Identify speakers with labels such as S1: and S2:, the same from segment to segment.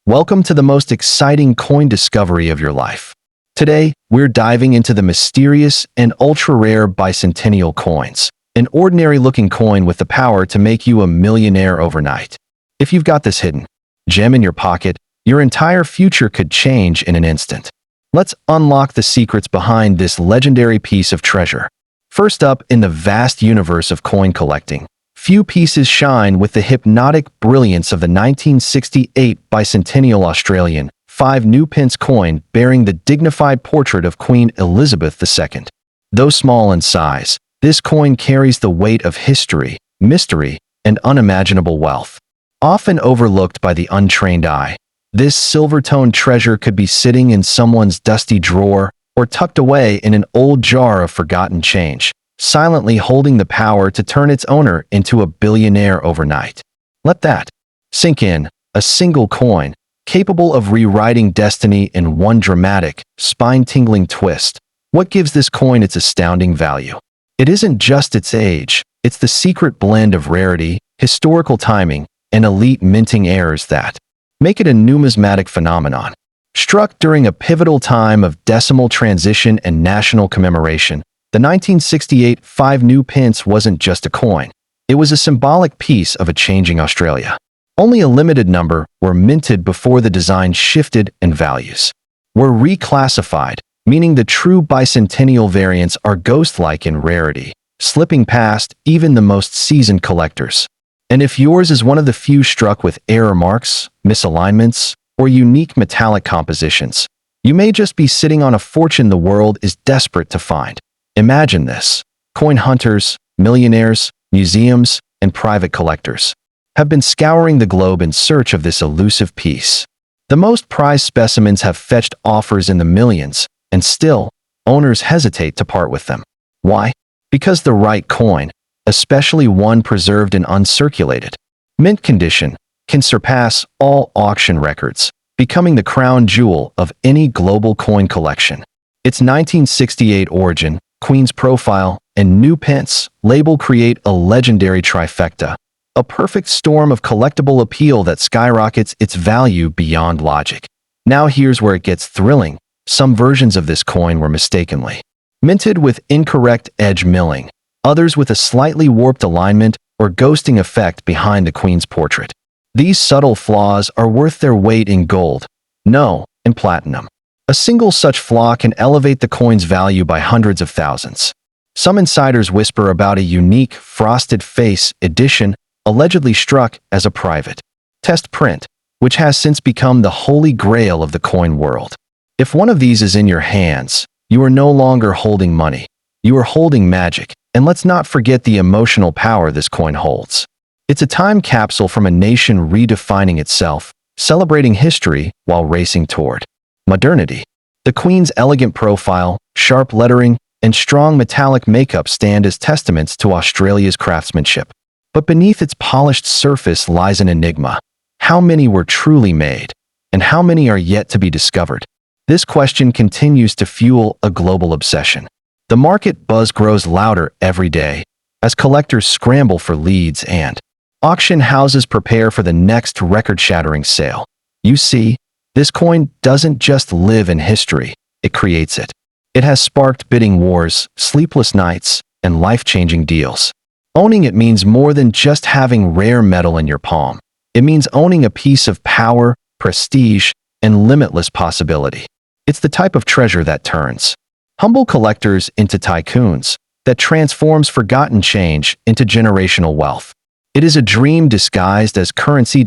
S1: Welcome to the most exciting coin discovery of your life. Today, we're diving into the mysterious and ultra-rare bicentennial coins, an ordinary-looking coin with the power to make you a millionaire overnight. If you've got this hidden gem in your pocket, your entire future could change in an instant. Let's unlock the secrets behind this legendary piece of treasure. First up, in the vast universe of coin collecting, few pieces shine with the hypnotic brilliance of the 1968 bicentennial Australian 5 new pence coin bearing the dignified portrait of Queen Elizabeth II. Though small in size, this coin carries the weight of history, mystery, and unimaginable wealth. Often overlooked by the untrained eye, this silver-toned treasure could be sitting in someone's dusty drawer or tucked away in an old jar of forgotten change, silently holding the power to turn its owner into a billionaire overnight. Let that sink in. A single coin, capable of rewriting destiny in one dramatic, spine-tingling twist. What gives this coin its astounding value? It isn't just its age, it's the secret blend of rarity, historical timing, and elite minting errors that make it a numismatic phenomenon. Struck during a pivotal time of decimal transition and national commemoration, the 1968 5 new pence wasn't just a coin. It was a symbolic piece of a changing Australia. Only a limited number were minted before the design shifted and values were reclassified, meaning the true bicentennial variants are ghost-like in rarity, slipping past even the most seasoned collectors. And if yours is one of the few struck with error marks, misalignments, or unique metallic compositions, you may just be sitting on a fortune the world is desperate to find. Imagine this. Coin hunters, millionaires, museums, and private collectors have been scouring the globe in search of this elusive piece. The most prized specimens have fetched offers in the millions, and still, owners hesitate to part with them. Why? Because the right coin, especially one preserved in uncirculated mint condition, can surpass all auction records, becoming the crown jewel of any global coin collection. Its 1968 origin, Queen's profile, and new pence label create a legendary trifecta, a perfect storm of collectible appeal that skyrockets its value beyond logic. Now here's where it gets thrilling. Some versions of this coin were mistakenly minted with incorrect edge milling, others with a slightly warped alignment or ghosting effect behind the Queen's portrait. These subtle flaws are worth their weight in gold, no, in platinum. A single such flaw can elevate the coin's value by hundreds of thousands. Some insiders whisper about a unique frosted face edition allegedly struck as a private test print, which has since become the holy grail of the coin world. If one of these is in your hands, you are no longer holding money. You are holding magic, and let's not forget the emotional power this coin holds. It's a time capsule from a nation redefining itself, celebrating history while racing toward modernity. The Queen's elegant profile, sharp lettering, and strong metallic makeup stand as testaments to Australia's craftsmanship. But beneath its polished surface lies an enigma. How many were truly made, and how many are yet to be discovered? This question continues to fuel a global obsession. The market buzz grows louder every day as collectors scramble for leads and auction houses prepare for the next record-shattering sale. You see, this coin doesn't just live in history, it creates it. It has sparked bidding wars, sleepless nights, and life-changing deals. Owning it means more than just having rare metal in your palm. It means owning a piece of power, prestige, and limitless possibility. It's the type of treasure that turns humble collectors into tycoons, that transforms forgotten change into generational wealth. It is a dream disguised as currency.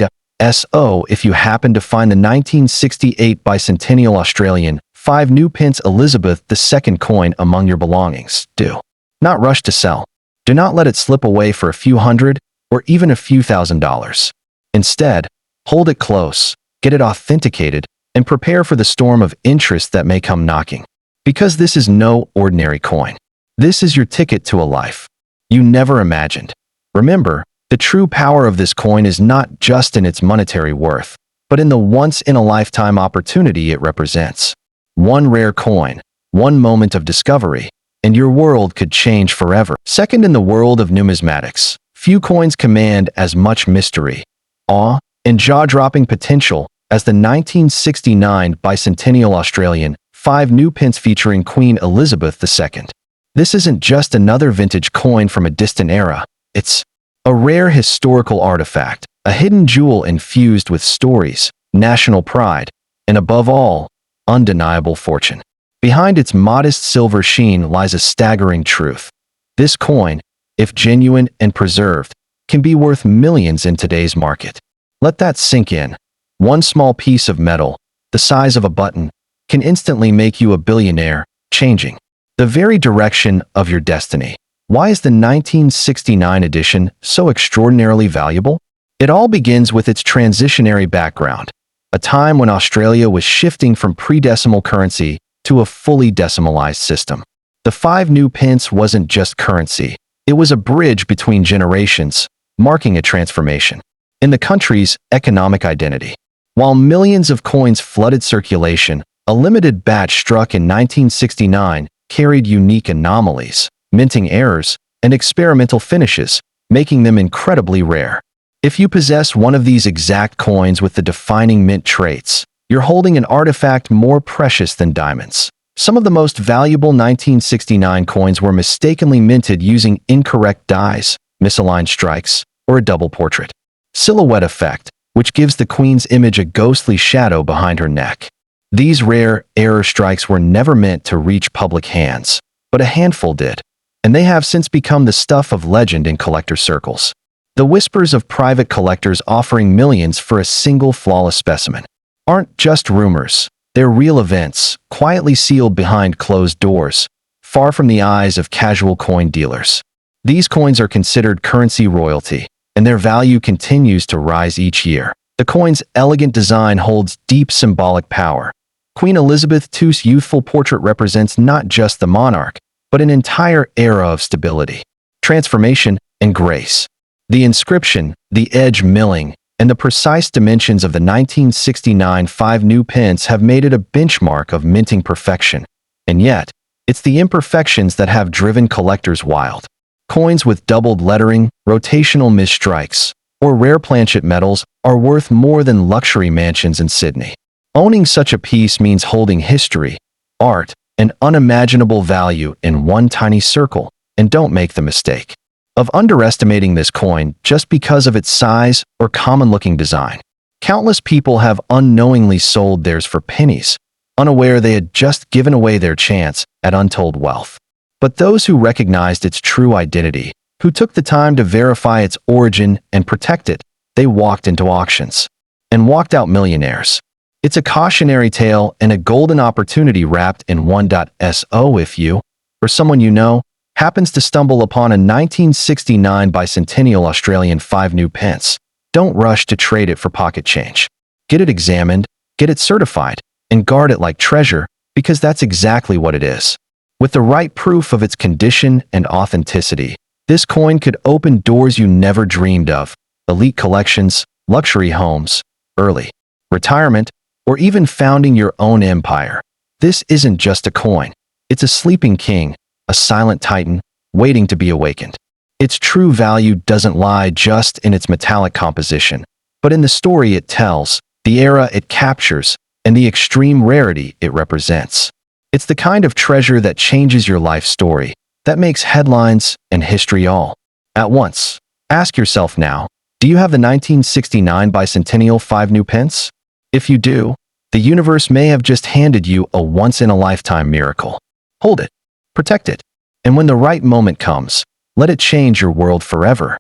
S1: So if you happen to find the 1968 bicentennial Australian 5 new pence Elizabeth II coin among your belongings, do not rush to sell. Do not let it slip away for a few hundred or even a few $1,000s. Instead, hold it close, get it authenticated, and prepare for the storm of interest that may come knocking. Because this is no ordinary coin. This is your ticket to a life you never imagined. Remember, the true power of this coin is not just in its monetary worth, but in the once-in-a-lifetime opportunity it represents. One rare coin, one moment of discovery, and your world could change forever. Second, in the world of numismatics, few coins command as much mystery, awe, and jaw-dropping potential as the 1969 bicentennial Australian 5 new pence featuring Queen Elizabeth II. This isn't just another vintage coin from a distant era. It's a rare historical artifact, a hidden jewel infused with stories, national pride, and above all, undeniable fortune. Behind its modest silver sheen lies a staggering truth. This coin, if genuine and preserved, can be worth millions in today's market. Let that sink in. One small piece of metal, the size of a button, can instantly make you a billionaire, changing the very direction of your destiny. Why is the 1969 edition so extraordinarily valuable? It all begins with its transitionary background, a time when Australia was shifting from pre-decimal currency to a fully decimalized system. The 5 new pence wasn't just currency, it was a bridge between generations, marking a transformation in the country's economic identity. While millions of coins flooded circulation, a limited batch struck in 1969 carried unique anomalies, minting errors, and experimental finishes, making them incredibly rare. If you possess one of these exact coins with the defining mint traits, you're holding an artifact more precious than diamonds. Some of the most valuable 1969 coins were mistakenly minted using incorrect dies, misaligned strikes, or a double portrait silhouette effect, which gives the queen's image a ghostly shadow behind her neck. These rare error strikes were never meant to reach public hands, but a handful did, and they have since become the stuff of legend in collector circles. The whispers of private collectors offering millions for a single flawless specimen aren't just rumors, they're real events, quietly sealed behind closed doors, far from the eyes of casual coin dealers. These coins are considered currency royalty, and their value continues to rise each year. The coin's elegant design holds deep symbolic power. Queen Elizabeth II's youthful portrait represents not just the monarch, but an entire era of stability, transformation, and grace. The inscription, the edge milling, and the precise dimensions of the 1969 5 new pence have made it a benchmark of minting perfection. And yet, it's the imperfections that have driven collectors wild. Coins with doubled lettering, rotational misstrikes, or rare planchet metals are worth more than luxury mansions in Sydney. Owning such a piece means holding history, art, and unimaginable value in one tiny circle, and don't make the mistake of underestimating this coin just because of its size or common-looking design. Countless people have unknowingly sold theirs for pennies, unaware they had just given away their chance at untold wealth. But those who recognized its true identity, who took the time to verify its origin and protect it, they walked into auctions and walked out millionaires. It's a cautionary tale and a golden opportunity wrapped in one. So if you, or someone you know, happens to stumble upon a 1969 bicentennial Australian 5 new pence, don't rush to trade it for pocket change. Get it examined, get it certified, and guard it like treasure, because that's exactly what it is. With the right proof of its condition and authenticity, this coin could open doors you never dreamed of: elite collections, luxury homes, early retirement, or even founding your own empire. This isn't just a coin. It's a sleeping king, a silent titan, waiting to be awakened. Its true value doesn't lie just in its metallic composition, but in the story it tells, the era it captures, and the extreme rarity it represents. It's the kind of treasure that changes your life story, that makes headlines and history all at once. Ask yourself now, do you have the 1969 bicentennial 5 new pence? If you do, the universe may have just handed you a once-in-a-lifetime miracle. Hold it, protect it, and when the right moment comes, let it change your world forever.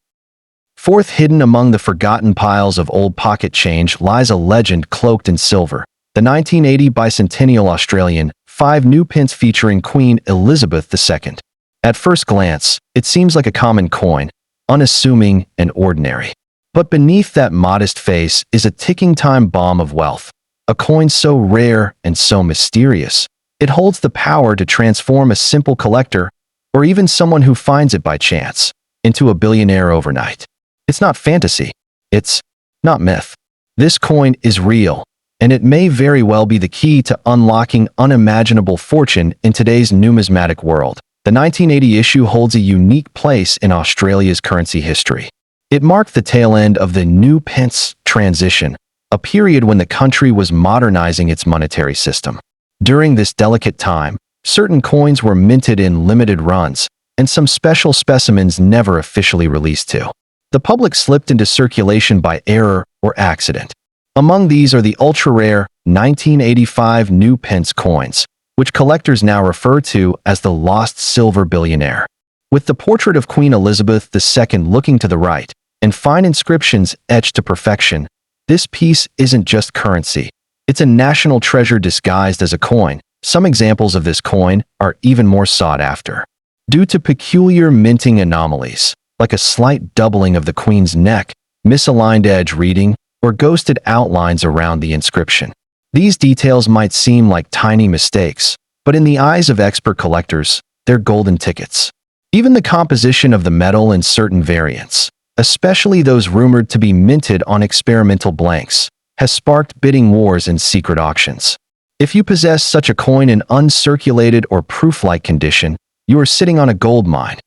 S1: Fourth, hidden among the forgotten piles of old pocket change lies a legend cloaked in silver. The 1980 bicentennial Australian 5 new pence featuring Queen Elizabeth II. At first glance, it seems like a common coin, unassuming and ordinary. But beneath that modest face is a ticking time bomb of wealth, a coin so rare and so mysterious. It holds the power to transform a simple collector, or even someone who finds it by chance, into a billionaire overnight. It's not fantasy. It's not myth. This coin is real, and it may very well be the key to unlocking unimaginable fortune in today's numismatic world. The 1980 issue holds a unique place in Australia's currency history. It marked the tail end of the new pence transition, a period when the country was modernizing its monetary system. During this delicate time, certain coins were minted in limited runs, and some special specimens never officially released to the public slipped into circulation by error or accident. Among these are the ultra-rare 1985 new Pence coins, which collectors now refer to as the lost silver billionaire. With the portrait of Queen Elizabeth II looking to the right, and fine inscriptions etched to perfection, this piece isn't just currency. It's a national treasure disguised as a coin. Some examples of this coin are even more sought after. Due to peculiar minting anomalies, like a slight doubling of the Queen's neck, misaligned edge reading, or ghosted outlines around the inscription. These details might seem like tiny mistakes, but in the eyes of expert collectors, they're golden tickets. Even the composition of the metal in certain variants, especially those rumored to be minted on experimental blanks, has sparked bidding wars and secret auctions. If you possess such a coin in uncirculated or proof-like condition, you are sitting on a gold mine.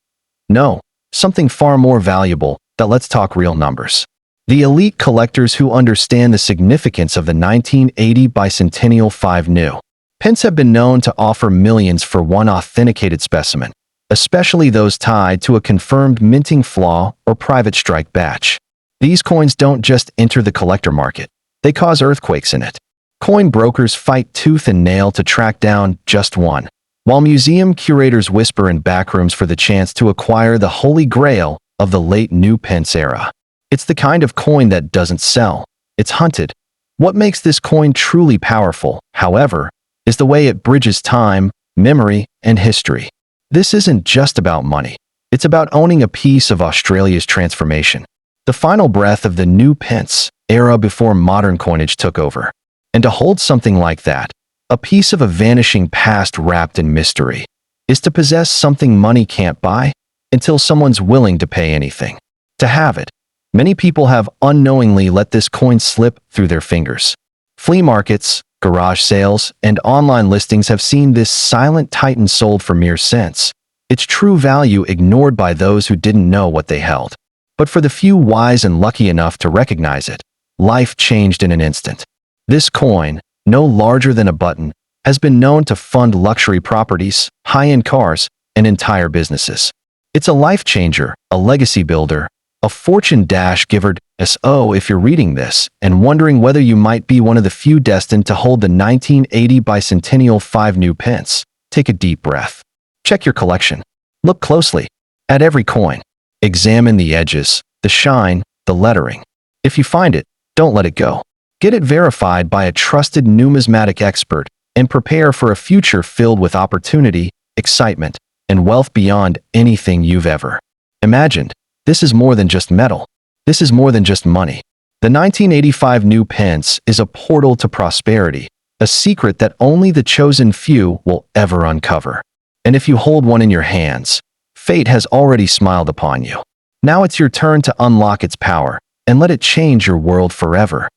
S1: No, something far more valuable. Let's talk real numbers. The elite collectors who understand the significance of the 1980 bicentennial 5 new Pence have been known to offer millions for one authenticated specimen, especially those tied to a confirmed minting flaw or private strike batch. These coins don't just enter the collector market, they cause earthquakes in it. Coin brokers fight tooth and nail to track down just one, while museum curators whisper in backrooms for the chance to acquire the holy grail of the late new Pence era. It's the kind of coin that doesn't sell, it's hunted. What makes this coin truly powerful, however, is the way it bridges time, memory, and history. This isn't just about money. It's about owning a piece of Australia's transformation, the final breath of the new Pence era before modern coinage took over. And to hold something like that, a piece of a vanishing past wrapped in mystery, is to possess something money can't buy until someone's willing to pay anything to have it. Many people have unknowingly let this coin slip through their fingers. Flea markets, garage sales, and online listings have seen this silent titan sold for mere cents, its true value ignored by those who didn't know what they held. But for the few wise and lucky enough to recognize it, life changed in an instant. This coin, no larger than a button, has been known to fund luxury properties, high-end cars, and entire businesses. It's a life changer, a legacy builder, a fortune giver. So if you're reading this and wondering whether you might be one of the few destined to hold the 1980 bicentennial 5 new Pence, take a deep breath. Check your collection. Look closely at every coin. Examine the edges, the shine, the lettering. If you find it, don't let it go. Get it verified by a trusted numismatic expert and prepare for a future filled with opportunity, excitement, and wealth beyond anything you've ever imagined. This is more than just metal. This is more than just money. The 1985 new Pence is a portal to prosperity, a secret that only the chosen few will ever uncover. And if you hold one in your hands, fate has already smiled upon you. Now it's your turn to unlock its power and let it change your world forever.